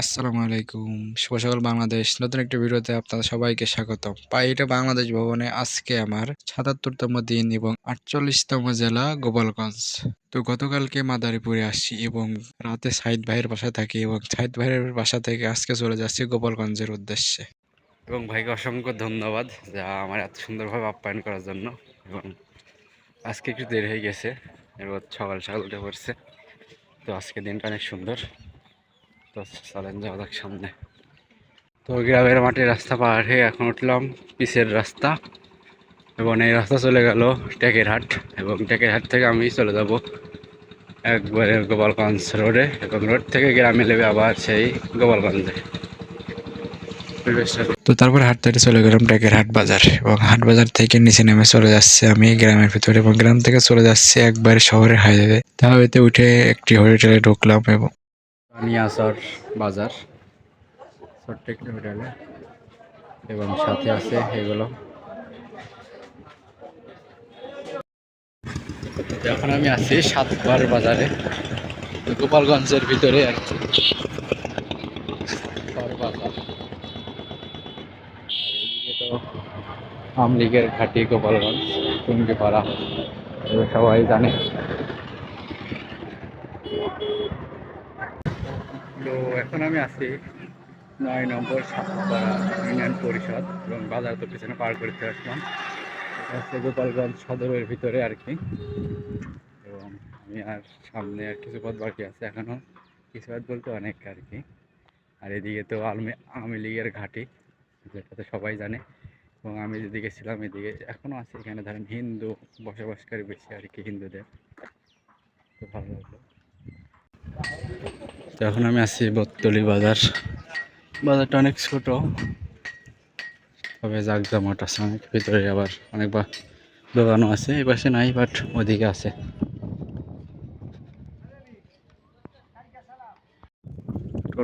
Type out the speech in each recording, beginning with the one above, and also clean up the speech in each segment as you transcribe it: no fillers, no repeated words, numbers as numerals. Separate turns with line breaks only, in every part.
আসসালামু আলাইকুম। শুভ সকাল বাংলাদেশ। নতুন একটি ভিডিওতে আপনাদের সবাইকে স্বাগতম। এটা বাংলাদেশ ভবনে আজকে আমার ৭৭তম দিন এবং ৪৮তম জেলা গোপালগঞ্জ। তো গতকালকে মাদারীপুরে আসছি এবং রাতে সাইদ ভাইয়ের বাসায় থাকি এবং সাইদ ভাইয়ের বাসা থেকে আজকে চলে যাচ্ছি গোপালগঞ্জের উদ্দেশ্যে। এবং ভাইকে অসংখ্য ধন্যবাদ যা আমার এত সুন্দরভাবে আপ্যায়ন করার জন্য। এবং আজকে একটু দেরি হয়ে গেছে, এবার সকাল সকাল উঠে পড়ছে। তো আজকে দিনটা অনেক সুন্দর। তো চলেন যাওয়া যাক সামনে। তো গ্রামের মাটির রাস্তা পার হয়ে এখন উঠলাম পিচের রাস্তা এবং এই রাস্তা চলে গেল টেকেরহাট এবং টেকেরহাট থেকে আমি চলে যাব একবারে গোপালগঞ্জ রোডে এবং রোড থেকে গ্রামে নেবে আবার সেই গোপালগঞ্জে। তো তারপরে হাঁটতে হাঁটতে চলে গেলাম টেকেরহাট বাজার এবং হাট বাজার থেকে নিচে নেমে চলে যাচ্ছে আমি গ্রামের ভিতরে এবং গ্রাম থেকে চলে যাচ্ছে একবারে শহরের হাইওয়ে। হাইওয়েতে উঠে একটি হোটেলে ঢুকলাম এবং নিয়াসর বাজার ছোট্ট একটি হোটেলে এবং সাথে আছে এগুলো। এখন আমি আছি সাতবার বাজারে, গোপালগঞ্জের ভিতরে আর কি বাজার। এইদিকে তো আওয়ামী লীগের ঘাঁটি গোপালগঞ্জ টুঙ্গিপাড়া, সবাই জানে। তো এখন আমি আছি ৯ নম্বর সাতপাড়া ইউনিয়ন পরিষদ এবং বাজার তো পিছনে পার করতে আসলাম। হচ্ছে গোপালগঞ্জ সদরের ভিতরে আর কি। এবং আমি আর সামনে আর কিছু পথ বাকি আছে এখনো, কিছু পথ বলতে অনেক আর কি। আর এদিকে তো আওয়ামী লীগের ঘাঁটি, যেটাতে সবাই জানে। এবং আমি যেদিকে ছিলাম এদিকে এখনও আছে, এখানে ধরেন হিন্দু বসবাসকারী বেশি আর কি, হিন্দুদের। তো ভালো লাগলো। তো এখন আমি আছি বটতলী বাজার। বাজারটা অনেক ছোট, তবে জাঁকজমট আছে অনেক। ভিতরে আবার অনেক দোকানও আছে, এই পাশে নাই বাট ওদিকে আছে।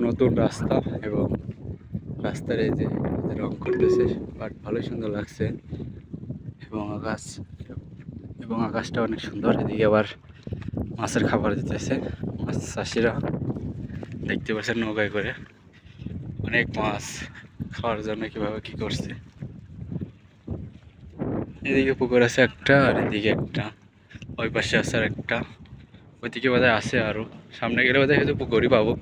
নতুন রাস্তা এবং রাস্তার এই যে রং করতেছে, বাট ভালোই সুন্দর লাগছে। এবং আকাশটা অনেক সুন্দর। এদিকে আবার মাছের খাবার দিতেছে মাছ চাষিরা, দেখতে পাচ্ছেন নৌকায় করে অনেক মাছ খাওয়ার জন্য কিভাবে কি করছে। এদিকে পুকুর আছে একটা, আর এদিকে একটা, ওই পাশে আছে আর একটা, ওইদিকে বোধহয় আছে আরো। সামনে গেলে বোধহয় হয়তো পুকুরই পাবো।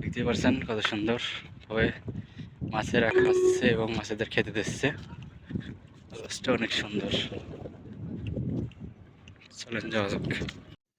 দেখতে পাচ্ছেন কত সুন্দর ভাবে মাছেরা খাচ্ছে এবং মাছেদের খেতে দিচ্ছে। অবস্থা অনেক সুন্দর। চলেন যাওয়া যাক।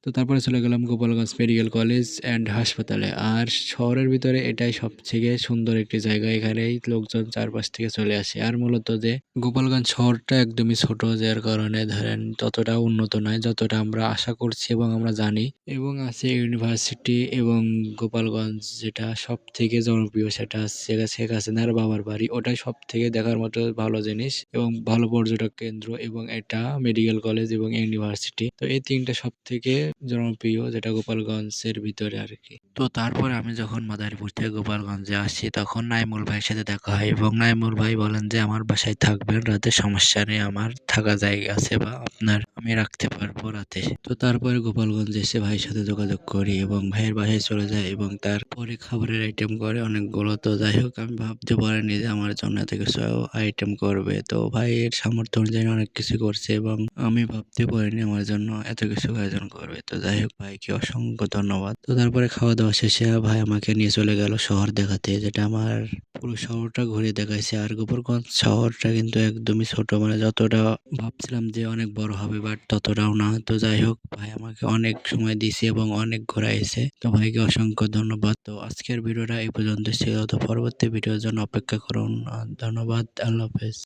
তো তারপরে চলে গেলাম গোপালগঞ্জ মেডিকেল কলেজ অ্যান্ড হাসপাতালে। আর শহরের ভিতরে এটাই সবথেকে সুন্দর একটি জায়গা, এখানেই লোকজন চারপাশ থেকে চলে আসে। আর মূলত যে গোপালগঞ্জ শহরটা একদমই ছোট, যার কারণে ধরেন ততটা উন্নত নয় যতটা আমরা আশা করছি এবং আমরা জানি। এবং আছে ইউনিভার্সিটি এবং গোপালগঞ্জ যেটা সব থেকে জনপ্রিয়, সেটা হচ্ছে শেখ হাসিনার বাবার বাড়ি। ওটাই সব থেকে দেখার মতো ভালো জিনিস এবং ভালো পর্যটক কেন্দ্র, এবং এটা মেডিকেল কলেজ এবং ইউনিভার্সিটি। তো এই তিনটা সব থেকে জনপ্রিয়, যেটা গোপালগঞ্জের ভিতরে আর কি। তো তারপরে আমি যখন মাদারীপুর থেকে গোপালগঞ্জে আসি তখন নাইমুল ভাইয়ের সাথে দেখা হয় এবং নাইমুল ভাই বলেন যে আমার বাসায় থাকবেন রাতে, সমস্যা নেই, আমার থাকা জায়গা আছে বা আমি রাখতে পারবো রাতে। তো তারপরে গোপালগঞ্জে এসে ভাইয়ের সাথে যোগাযোগ করি এবং ভাইয়ের বাসায় চলে যায় এবং তারপরে খাবারের আইটেম করে অনেকগুলো। তো যাই হোক, আমি ভাবতে পারিনি যে আমার জন্য এত কিছু আইটেম করবে। তো ভাইয়ের সামর্থ্য অনুযায়ী অনেক কিছু করছে এবং আমি ভাবতে পারিনি আমার জন্য এত কিছু আয়োজন করবে। তো যাই হোক, ভাইকে অসংখ্য ধন্যবাদ। তো তারপরে খাওয়া দাওয়া শেষে ভাই আমাকে নিয়ে চলে গেল শহর দেখাতে, যেটা আমার পুরো শহরটা ঘুরে দেখাইছে। আর গোপালগঞ্জ শহরটা কিন্তু একদমই ছোট, মানে যতটা ভাবছিলাম যে অনেক বড় হবে বাট ততটাও না। তো যাই হোক, ভাই আমাকে অনেক সময় দিয়েছে এবং অনেক ঘোরাইছে। তো ভাইকে অসংখ্য ধন্যবাদ। তো আজকের ভিডিওটা এই পর্যন্ত ছিল। তো পরবর্তী ভিডিওর জন্য অপেক্ষা করুন। ধন্যবাদ। আল্লাহ হাফেজ।